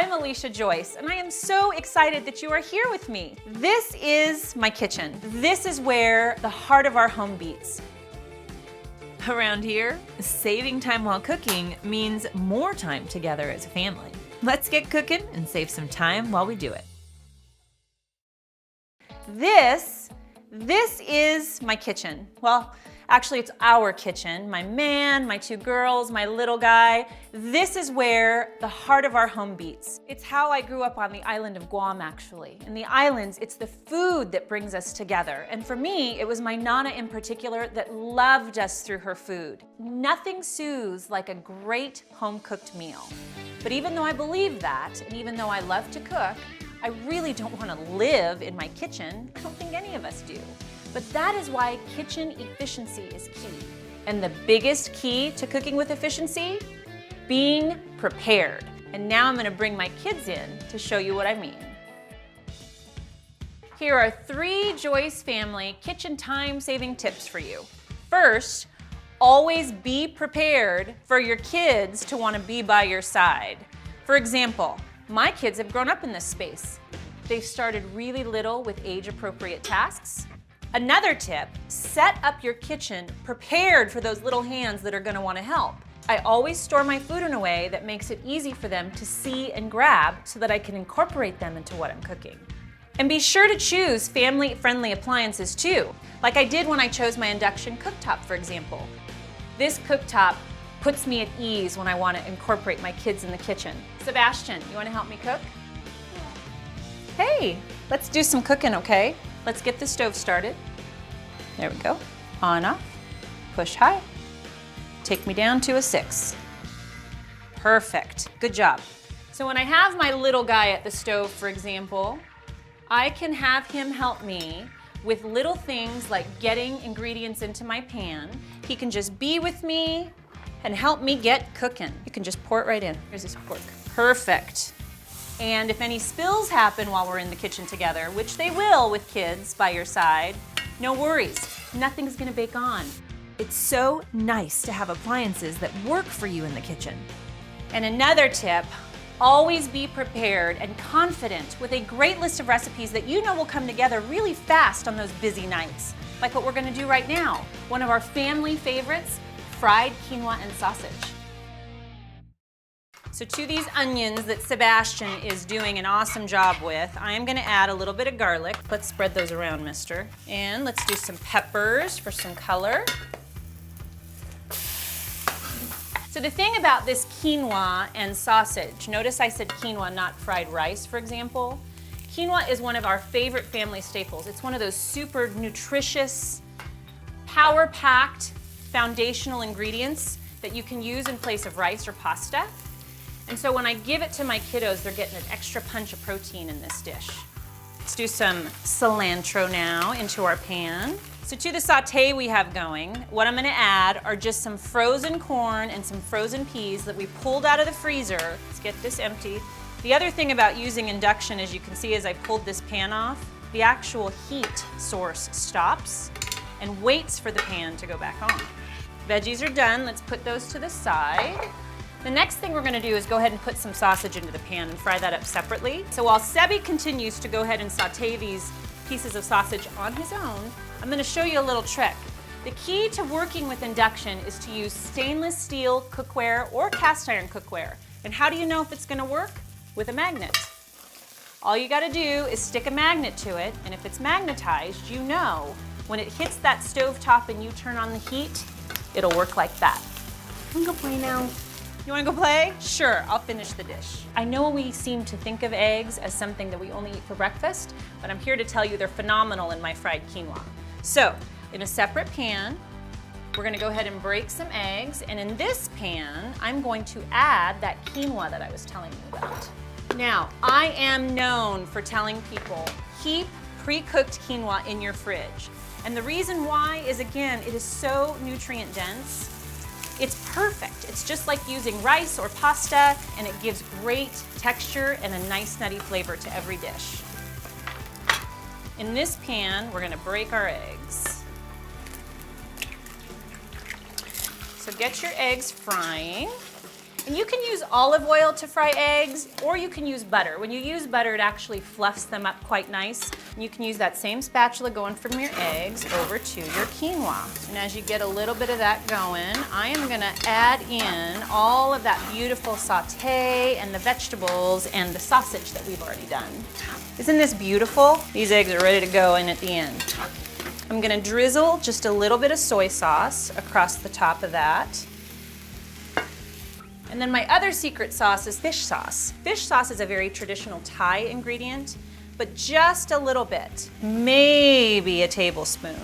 I'm Elisha Joyce, and I am so excited that you are here with me. This is my kitchen. This is where the heart of our home beats. Around here, saving time while cooking means more time together as a family. Let's get cooking and save some time while we do it. This is my kitchen. Well, actually it's our kitchen. My man, my two girls, my little guy. This is where the heart of our home beats. It's how I grew up on the island of Guam, actually. In the islands, it's the food that brings us together. And for me, it was my Nana in particular that loved us through her food. Nothing soothes like a great home-cooked meal. But even though I believe that, and even though I love to cook, I really don't want to live in my kitchen. I don't think any of us do. But that is why kitchen efficiency is key. And the biggest key to cooking with efficiency? Being prepared. And now I'm going to bring my kids in to show you what I mean. Here are 3 Joyce family kitchen time-saving tips for you. First, always be prepared for your kids to want to be by your side. For example, my kids have grown up in this space. They've started really little with age-appropriate tasks. Another tip, set up your kitchen prepared for those little hands that are going to want to help. I always store my food in a way that makes it easy for them to see and grab so that I can incorporate them into what I'm cooking. And be sure to choose family-friendly appliances too, like I did when I chose my induction cooktop, for example. This cooktop puts me at ease when I want to incorporate my kids in the kitchen. Sebastian, you want to help me cook? Hey, let's do some cooking, okay? Let's get the stove started. There we go. On, off, push high. Take me down to a 6. Perfect, good job. So when I have my little guy at the stove, for example, I can have him help me with little things like getting ingredients into my pan. He can just be with me and help me get cooking. You can just pour it right in. Here's this fork. Perfect. And if any spills happen while we're in the kitchen together, which they will with kids by your side, no worries. Nothing's gonna bake on. It's so nice to have appliances that work for you in the kitchen. And another tip, always be prepared and confident with a great list of recipes that you know will come together really fast on those busy nights, like what we're gonna do right now. One of our family favorites, fried quinoa and sausage. So to these onions that Sebastian is doing an awesome job with, I am gonna add a little bit of garlic. Let's spread those around, mister. And let's do some peppers for some color. So the thing about this quinoa and sausage, notice I said quinoa, not fried rice, for example. Quinoa is one of our favorite family staples. It's one of those super nutritious, power-packed, foundational ingredients that you can use in place of rice or pasta. And so when I give it to my kiddos, they're getting an extra punch of protein in this dish. Let's do some cilantro now into our pan. So to the saute we have going, what I'm gonna add are just some frozen corn and some frozen peas that we pulled out of the freezer. Let's get this empty. The other thing about using induction, as you can see as I pulled this pan off, the actual heat source stops and waits for the pan to go back on. Veggies are done, let's put those to the side. The next thing we're gonna do is go ahead and put some sausage into the pan and fry that up separately. So while Sebi continues to go ahead and saute these pieces of sausage on his own, I'm gonna show you a little trick. The key to working with induction is to use stainless steel cookware or cast iron cookware. And how do you know if it's gonna work? With a magnet. All you gotta do is stick a magnet to it, and if it's magnetized, you know when it hits that stove top and you turn on the heat, it'll work like that. I'm gonna play now. You wanna go play? Sure, I'll finish the dish. I know we seem to think of eggs as something that we only eat for breakfast, but I'm here to tell you they're phenomenal in my fried quinoa. So, in a separate pan, we're gonna go ahead and break some eggs, and in this pan, I'm going to add that quinoa that I was telling you about. Now, I am known for telling people, keep pre-cooked quinoa in your fridge. And the reason why is, again, it is so nutrient dense. It's perfect. It's just like using rice or pasta, and it gives great texture and a nice nutty flavor to every dish. In this pan, we're gonna break our eggs. So get your eggs frying. And you can use olive oil to fry eggs, or you can use butter. When you use butter, it actually fluffs them up quite nice. And you can use that same spatula going from your eggs over to your quinoa. And as you get a little bit of that going, I am gonna add in all of that beautiful sauté and the vegetables and the sausage that we've already done. Isn't this beautiful? These eggs are ready to go in at the end. I'm gonna drizzle just a little bit of soy sauce across the top of that. And then my other secret sauce is fish sauce. Fish sauce is a very traditional Thai ingredient, but just a little bit, maybe a tablespoon.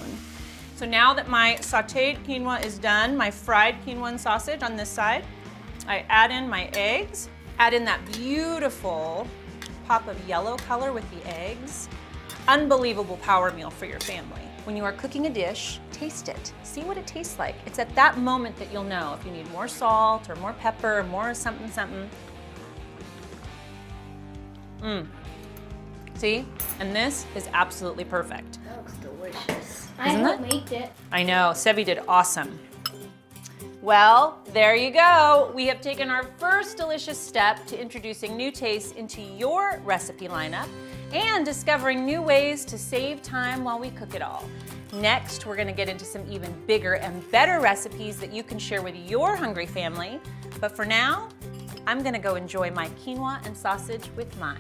So now that my sauteed quinoa is done, my fried quinoa and sausage on this side, I add in my eggs, add in that beautiful pop of yellow color with the eggs. Unbelievable power meal for your family. When you are cooking a dish, taste it. See what it tastes like. It's at that moment that you'll know if you need more salt or more pepper or more something, something. See? And this is absolutely perfect. That looks delicious. Isn't I helped it? make it. I know, Sebi did awesome. Well, there you go. We have taken our first delicious step to introducing new tastes into your recipe lineup and discovering new ways to save time while we cook it all. Next, we're gonna get into some even bigger and better recipes that you can share with your hungry family. But for now, I'm gonna go enjoy my quinoa and sausage with mine.